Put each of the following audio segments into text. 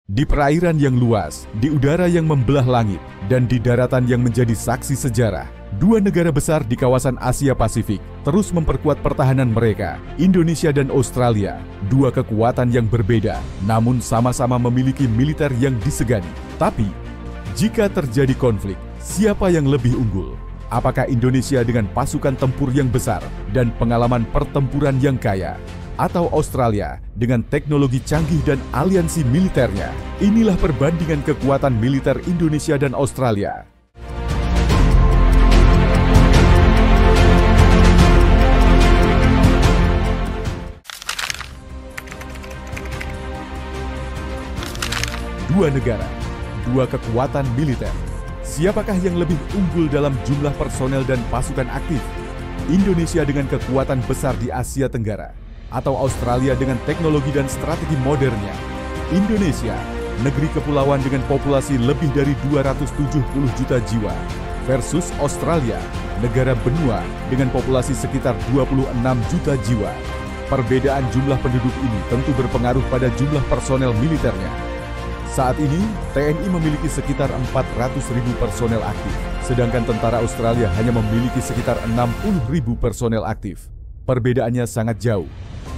Di perairan yang luas, di udara yang membelah langit, dan di daratan yang menjadi saksi sejarah, dua negara besar di kawasan Asia Pasifik terus memperkuat pertahanan mereka, Indonesia dan Australia. Dua kekuatan yang berbeda, namun sama-sama memiliki militer yang disegani. Tapi, jika terjadi konflik, siapa yang lebih unggul? Apakah Indonesia dengan pasukan tempur yang besar dan pengalaman pertempuran yang kaya? Atau Australia dengan teknologi canggih dan aliansi militernya? Inilah perbandingan kekuatan militer Indonesia dan Australia. Dua negara, dua kekuatan militer. Siapakah yang lebih unggul dalam jumlah personel dan pasukan aktif? Indonesia dengan kekuatan besar di Asia Tenggara, atau Australia dengan teknologi dan strategi modernnya? Indonesia, negeri kepulauan dengan populasi lebih dari 270 juta jiwa, versus Australia, negara benua dengan populasi sekitar 26 juta jiwa. Perbedaan jumlah penduduk ini tentu berpengaruh pada jumlah personel militernya. Saat ini, TNI memiliki sekitar 400.000 personel aktif, sedangkan tentara Australia hanya memiliki sekitar 60.000 personel aktif. Perbedaannya sangat jauh.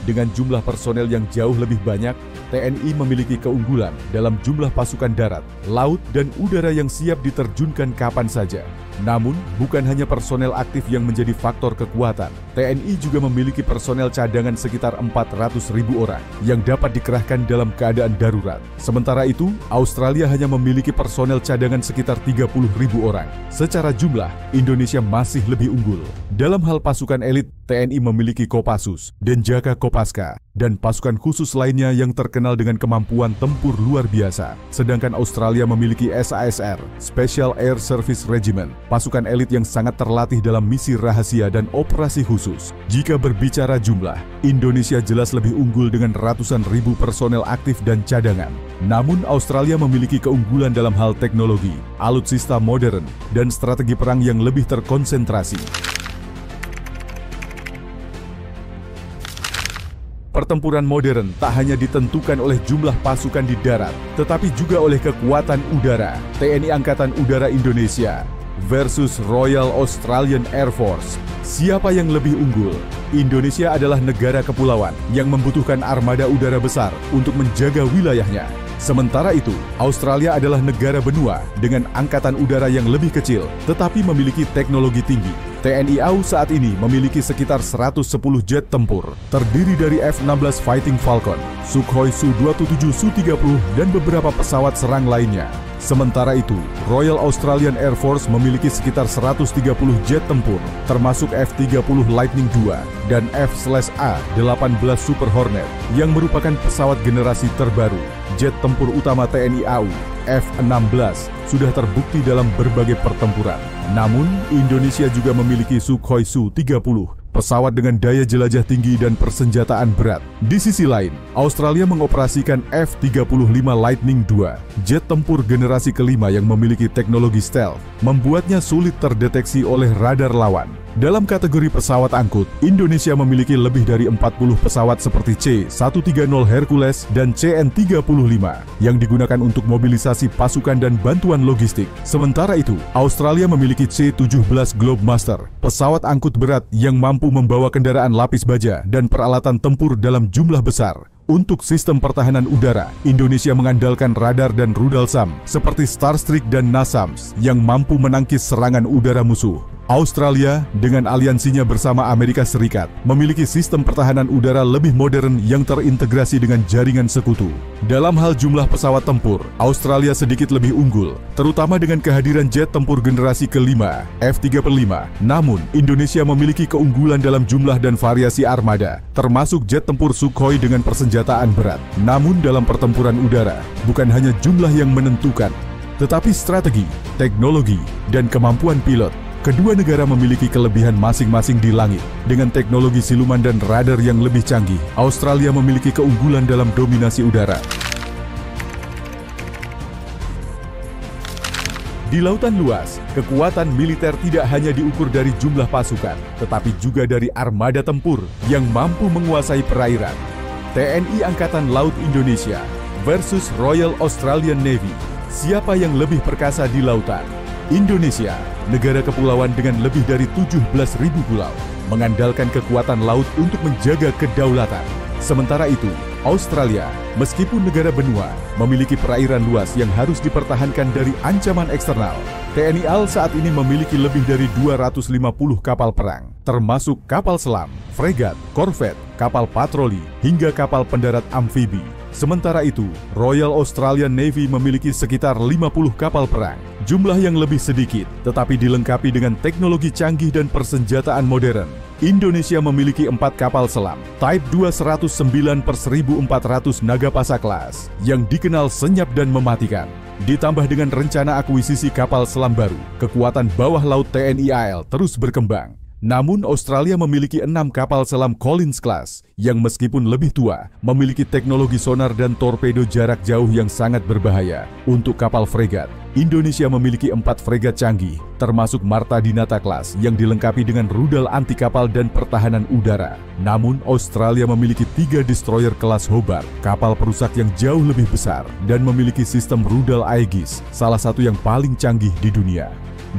Dengan jumlah personel yang jauh lebih banyak, TNI memiliki keunggulan dalam jumlah pasukan darat, laut, dan udara yang siap diterjunkan kapan saja. Namun, bukan hanya personel aktif yang menjadi faktor kekuatan. TNI juga memiliki personel cadangan sekitar 400.000 orang yang dapat dikerahkan dalam keadaan darurat. Sementara itu, Australia hanya memiliki personel cadangan sekitar 30.000 orang. Secara jumlah, Indonesia masih lebih unggul. Dalam hal pasukan elit, TNI memiliki Kopassus, Denjaka Kopaska, dan pasukan khusus lainnya yang terkenal dengan kemampuan tempur luar biasa. Sedangkan Australia memiliki SASR, Special Air Service Regiment, pasukan elit yang sangat terlatih dalam misi rahasia dan operasi khusus. Jika berbicara jumlah, Indonesia jelas lebih unggul dengan ratusan ribu personel aktif dan cadangan. Namun Australia memiliki keunggulan dalam hal teknologi, alutsista modern, dan strategi perang yang lebih terkonsentrasi. Pertempuran modern tak hanya ditentukan oleh jumlah pasukan di darat, tetapi juga oleh kekuatan udara. TNI Angkatan Udara Indonesia versus Royal Australian Air Force. Siapa yang lebih unggul? Indonesia adalah negara kepulauan yang membutuhkan armada udara besar untuk menjaga wilayahnya. Sementara itu, Australia adalah negara benua dengan angkatan udara yang lebih kecil, tetapi memiliki teknologi tinggi. TNI AU saat ini memiliki sekitar 110 jet tempur, terdiri dari F-16 Fighting Falcon, Sukhoi Su-27 Su-30, dan beberapa pesawat serang lainnya. Sementara itu, Royal Australian Air Force memiliki sekitar 130 jet tempur, termasuk F-30 Lightning II dan F/A-18 Super Hornet, yang merupakan pesawat generasi terbaru. Jet tempur utama TNI AU, F-16, sudah terbukti dalam berbagai pertempuran. Namun, Indonesia juga memiliki Sukhoi Su-30, pesawat dengan daya jelajah tinggi dan persenjataan berat. Di sisi lain, Australia mengoperasikan F-35 Lightning II, jet tempur generasi kelima yang memiliki teknologi stealth, membuatnya sulit terdeteksi oleh radar lawan. Dalam kategori pesawat angkut, Indonesia memiliki lebih dari 40 pesawat seperti C-130 Hercules dan CN-35 yang digunakan untuk mobilisasi pasukan dan bantuan logistik. Sementara itu, Australia memiliki C-17 Globemaster, pesawat angkut berat yang mampu membawa kendaraan lapis baja dan peralatan tempur dalam jumlah besar. Untuk sistem pertahanan udara, Indonesia mengandalkan radar dan rudal SAM seperti Starstreak dan NASAMS yang mampu menangkis serangan udara musuh. Australia dengan aliansinya bersama Amerika Serikat memiliki sistem pertahanan udara lebih modern yang terintegrasi dengan jaringan sekutu. Dalam hal jumlah pesawat tempur, Australia sedikit lebih unggul, terutama dengan kehadiran jet tempur generasi kelima, F-35. Namun, Indonesia memiliki keunggulan dalam jumlah dan variasi armada, termasuk jet tempur Sukhoi dengan persenjataan berat. Namun dalam pertempuran udara, bukan hanya jumlah yang menentukan, tetapi strategi, teknologi, dan kemampuan pilot. Kedua negara memiliki kelebihan masing-masing di langit. Dengan teknologi siluman dan radar yang lebih canggih, Australia memiliki keunggulan dalam dominasi udara. Di lautan luas, kekuatan militer tidak hanya diukur dari jumlah pasukan, tetapi juga dari armada tempur yang mampu menguasai perairan. TNI Angkatan Laut Indonesia versus Royal Australian Navy. Siapa yang lebih perkasa di lautan? Indonesia, negara kepulauan dengan lebih dari 17.000 pulau, mengandalkan kekuatan laut untuk menjaga kedaulatan. Sementara itu, Australia, meskipun negara benua, memiliki perairan luas yang harus dipertahankan dari ancaman eksternal. TNI AL saat ini memiliki lebih dari 250 kapal perang, termasuk kapal selam, fregat, korvet, kapal patroli, hingga kapal pendarat amfibi. Sementara itu, Royal Australian Navy memiliki sekitar 50 kapal perang, jumlah yang lebih sedikit, tetapi dilengkapi dengan teknologi canggih dan persenjataan modern. Indonesia memiliki 4 kapal selam, Type 209/1400 Nagapasa kelas, yang dikenal senyap dan mematikan. Ditambah dengan rencana akuisisi kapal selam baru, kekuatan bawah laut TNI AL terus berkembang. Namun Australia memiliki 6 kapal selam Collins Class yang meskipun lebih tua, memiliki teknologi sonar dan torpedo jarak jauh yang sangat berbahaya. Untuk kapal fregat, Indonesia memiliki 4 fregat canggih, termasuk Marta Dinata Class yang dilengkapi dengan rudal anti kapal dan pertahanan udara. Namun Australia memiliki 3 destroyer kelas Hobart, kapal perusak yang jauh lebih besar dan memiliki sistem rudal Aegis, salah satu yang paling canggih di dunia.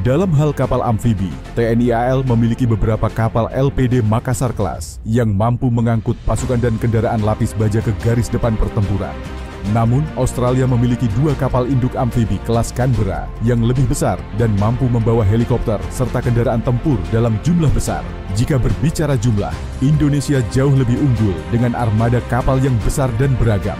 Dalam hal kapal amfibi, TNI AL memiliki beberapa kapal LPD Makassar Class yang mampu mengangkut pasukan dan kendaraan lapis baja ke garis depan pertempuran. Namun, Australia memiliki 2 kapal induk amfibi kelas Canberra yang lebih besar dan mampu membawa helikopter serta kendaraan tempur dalam jumlah besar. Jika berbicara jumlah, Indonesia jauh lebih unggul dengan armada kapal yang besar dan beragam.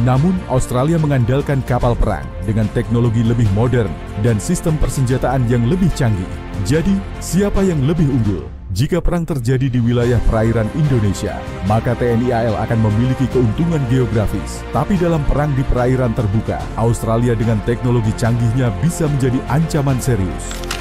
Namun, Australia mengandalkan kapal perang dengan teknologi lebih modern dan sistem persenjataan yang lebih canggih. Jadi, siapa yang lebih unggul? Jika perang terjadi di wilayah perairan Indonesia, maka TNI AL akan memiliki keuntungan geografis. Tapi dalam perang di perairan terbuka, Australia dengan teknologi canggihnya bisa menjadi ancaman serius.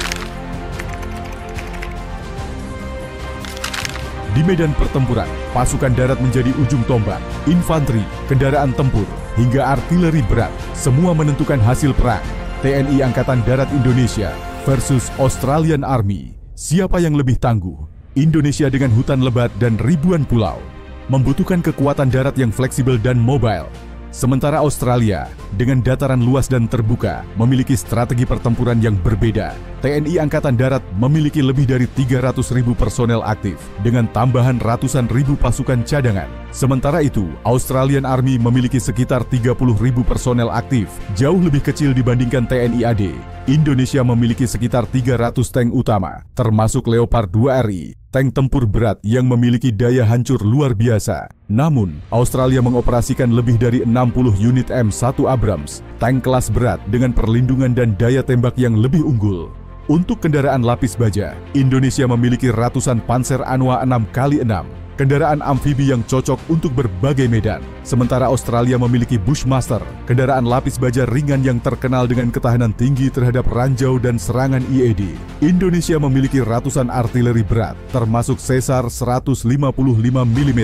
Di medan pertempuran, pasukan darat menjadi ujung tombak, infanteri, kendaraan tempur, hingga artileri berat, semua menentukan hasil perang. TNI Angkatan Darat Indonesia versus Australian Army. Siapa yang lebih tangguh? Indonesia dengan hutan lebat dan ribuan pulau, membutuhkan kekuatan darat yang fleksibel dan mobile. Sementara Australia, dengan dataran luas dan terbuka, memiliki strategi pertempuran yang berbeda. TNI Angkatan Darat memiliki lebih dari 300.000 personel aktif, dengan tambahan ratusan ribu pasukan cadangan. Sementara itu, Australian Army memiliki sekitar 30.000 personel aktif, jauh lebih kecil dibandingkan TNI AD. Indonesia memiliki sekitar 300 tank utama, termasuk Leopard 2 RI, tank tempur berat yang memiliki daya hancur luar biasa. Namun, Australia mengoperasikan lebih dari 60 unit M1 Abrams, tank kelas berat dengan perlindungan dan daya tembak yang lebih unggul. Untuk kendaraan lapis baja, Indonesia memiliki ratusan Panzer Anwa 6x6, kendaraan amfibi yang cocok untuk berbagai medan. Sementara Australia memiliki Bushmaster, kendaraan lapis baja ringan yang terkenal dengan ketahanan tinggi terhadap ranjau dan serangan IED. Indonesia memiliki ratusan artileri berat, termasuk Caesar 155 mm,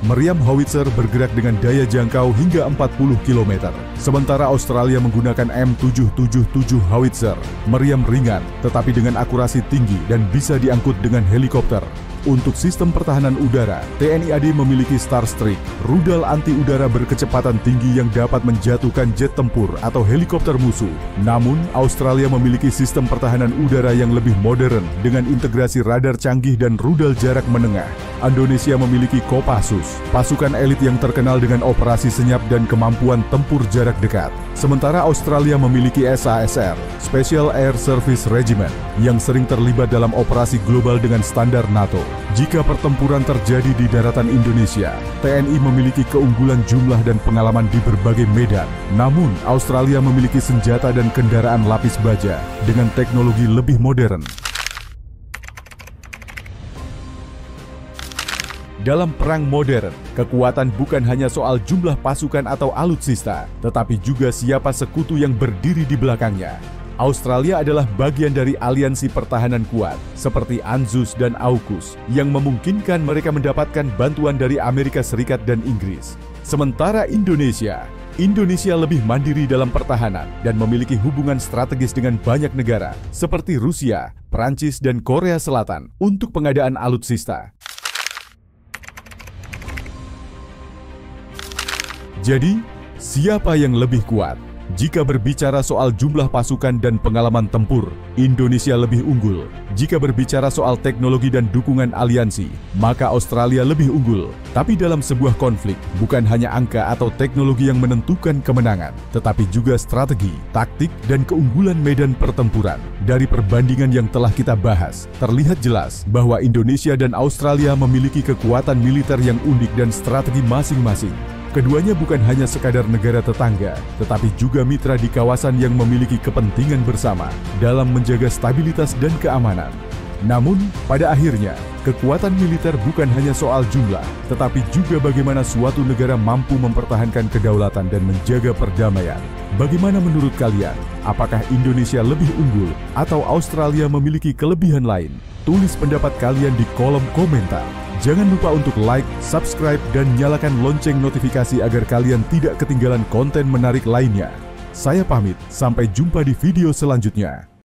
meriam howitzer bergerak dengan daya jangkau hingga 40 km. Sementara Australia menggunakan M777 howitzer, meriam ringan tetapi dengan akurasi tinggi dan bisa diangkut dengan helikopter. Untuk sistem pertahanan udara, TNI AD memiliki Starstreak, rudal anti-udara berkecepatan tinggi yang dapat menjatuhkan jet tempur atau helikopter musuh. Namun, Australia memiliki sistem pertahanan udara yang lebih modern dengan integrasi radar canggih dan rudal jarak menengah. Indonesia memiliki Kopassus, pasukan elit yang terkenal dengan operasi senyap dan kemampuan tempur jarak dekat. Sementara Australia memiliki SASR, Special Air Service Regiment, yang sering terlibat dalam operasi global dengan standar NATO. Jika pertempuran terjadi di daratan Indonesia, TNI memiliki keunggulan jumlah dan pengalaman di berbagai medan. Namun, Australia memiliki senjata dan kendaraan lapis baja dengan teknologi lebih modern. Dalam perang modern, kekuatan bukan hanya soal jumlah pasukan atau alutsista, tetapi juga siapa sekutu yang berdiri di belakangnya. Australia adalah bagian dari aliansi pertahanan kuat, seperti ANZUS dan AUKUS, yang memungkinkan mereka mendapatkan bantuan dari Amerika Serikat dan Inggris. Sementara Indonesia lebih mandiri dalam pertahanan dan memiliki hubungan strategis dengan banyak negara, seperti Rusia, Prancis, dan Korea Selatan untuk pengadaan alutsista. Jadi, Siapa yang lebih kuat? Jika berbicara soal jumlah pasukan dan pengalaman tempur, Indonesia lebih unggul. Jika berbicara soal teknologi dan dukungan aliansi, maka Australia lebih unggul. Tapi dalam sebuah konflik, bukan hanya angka atau teknologi yang menentukan kemenangan, tetapi juga strategi, taktik, dan keunggulan medan pertempuran. Dari perbandingan yang telah kita bahas, terlihat jelas bahwa Indonesia dan Australia memiliki kekuatan militer yang unik dan strategi masing-masing. Keduanya bukan hanya sekadar negara tetangga, tetapi juga mitra di kawasan yang memiliki kepentingan bersama dalam menjaga stabilitas dan keamanan. Namun, pada akhirnya, kekuatan militer bukan hanya soal jumlah, tetapi juga bagaimana suatu negara mampu mempertahankan kedaulatan dan menjaga perdamaian. Bagaimana menurut kalian? Apakah Indonesia lebih unggul atau Australia memiliki kelebihan lain? Tulis pendapat kalian di kolom komentar. Jangan lupa untuk like, subscribe, dan nyalakan lonceng notifikasi agar kalian tidak ketinggalan konten menarik lainnya. Saya pamit, sampai jumpa di video selanjutnya.